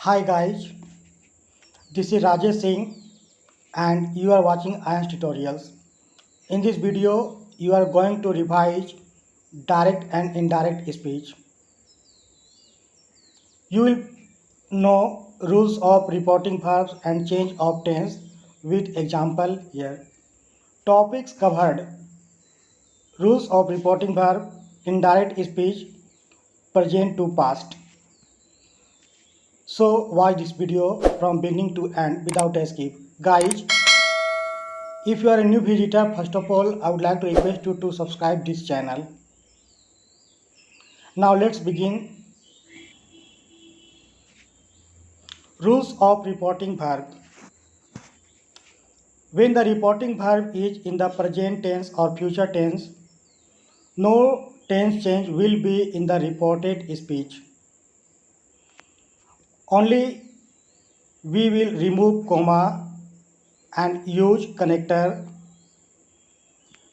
Hi guys, this is Rajesh Singh and you are watching IANS tutorials. In this video, you are going to revise direct and indirect speech. You will know rules of reporting verbs and change of tense with example here. Topics covered: rules of reporting verb, indirect speech, present to past. So watch this video from beginning to end without a skip. Guys, if you are a new visitor, first of all, I would like to request you to subscribe this channel. Now let's begin. Rules of reporting verb. When the reporting verb is in the present tense or future tense, no tense change will be in the reported speech. Only we will remove comma and use connector,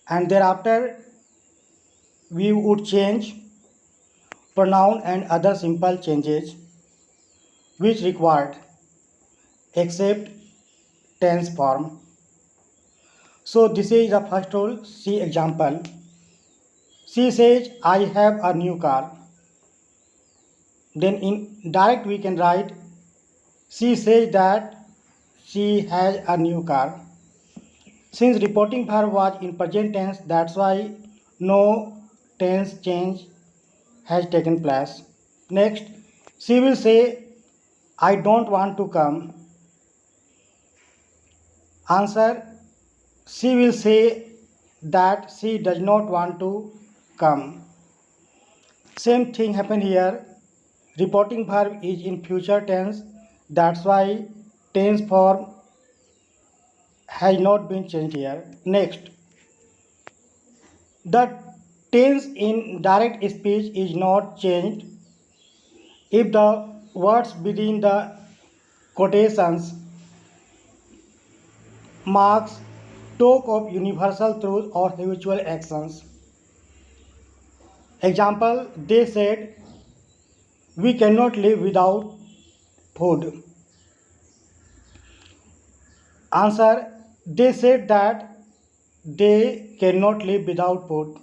and thereafter we would change pronoun and other simple changes which required except tense form. So this is the first rule. See example. She says, I have a new car. Then in direct we can write, she says that she has a new car. Since reporting verb was in present tense, that's why no tense change has taken place. Next, she will say, I don't want to come. Answer, she will say that she does not want to come. Same thing happen here. Reporting verb is in future tense. That's why tense form has not been changed here. Next, the tense in direct speech is not changed if the words within the quotations marks talk of universal truth or habitual actions. Example, they said, we cannot live without food. Answer, they said that they cannot live without food.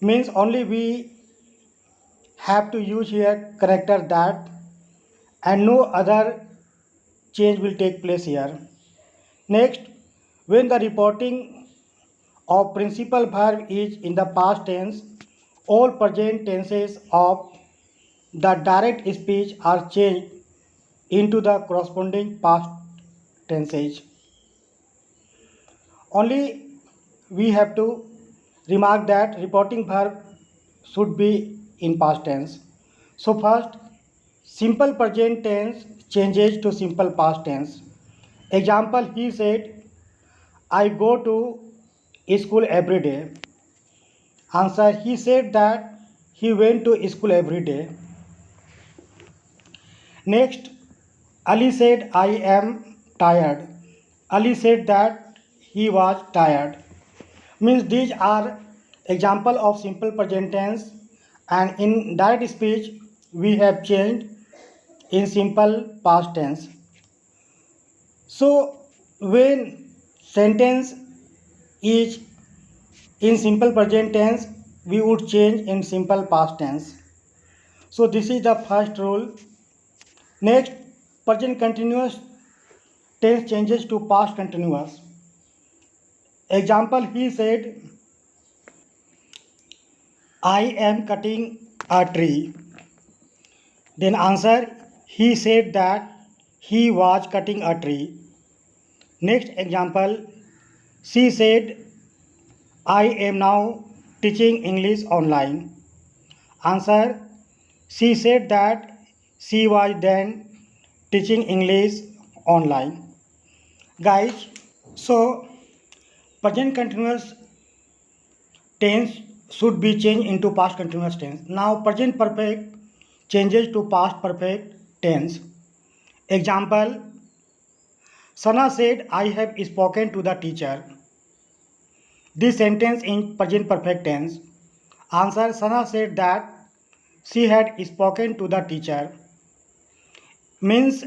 Means only we have to use here character that and no other change will take place here. Next, when the reporting of principal verb is in the past tense, all present tenses of the direct speech are changed into the corresponding past tenses. Only we have to remark that reporting verb should be in past tense. So first, simple present tense changes to simple past tense. Example, he said, I go to school every day. Answer, he said that he went to school every day. Next, Ali said, I am tired. Ali said that he was tired. Means these are example of simple present tense, and in direct speech we have changed in simple past tense. So when sentence is in simple present tense, we would change in simple past tense. So this is the first rule. Next, present continuous tense changes to past continuous. Example, he said, I am cutting a tree. Then answer, he said that he was cutting a tree. Next example, she said, I am now teaching English online. Answer, she said that she was then teaching English online. Guys, so present continuous tense should be changed into past continuous tense. Now present perfect changes to past perfect tense. Example, Sana said, I have spoken to the teacher. This sentence in present perfect tense. Answer, Sana said that she had spoken to the teacher. means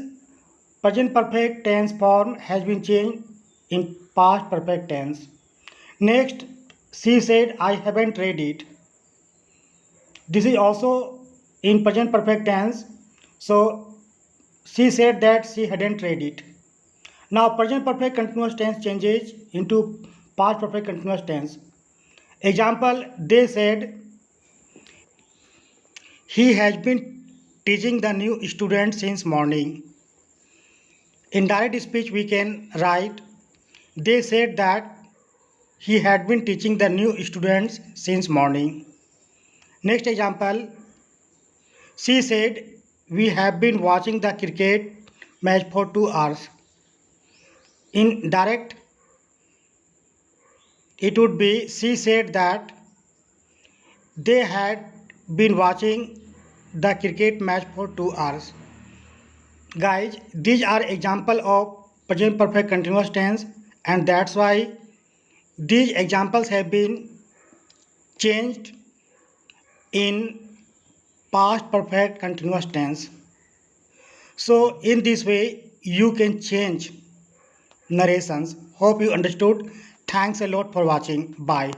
present perfect tense form has been changed in past perfect tense. Next, she said, I haven't read it. This is also in present perfect tense. So, she said that she hadn't read it. Now, present perfect continuous tense changes into past perfect continuous tense. Example, they said, he has been teaching the new student since morning. In direct speech, we can write, they said that he had been teaching the new students since morning. Next example, she said, we have been watching the cricket match for 2 hours. In direct, it would be, she said that they had been watching the cricket match for 2 hours. Guys, these are example of present perfect continuous tense, and that's why these examples have been changed in past perfect continuous tense. So in this way you can change narrations. Hope you understood. Thanks a lot for watching. Bye.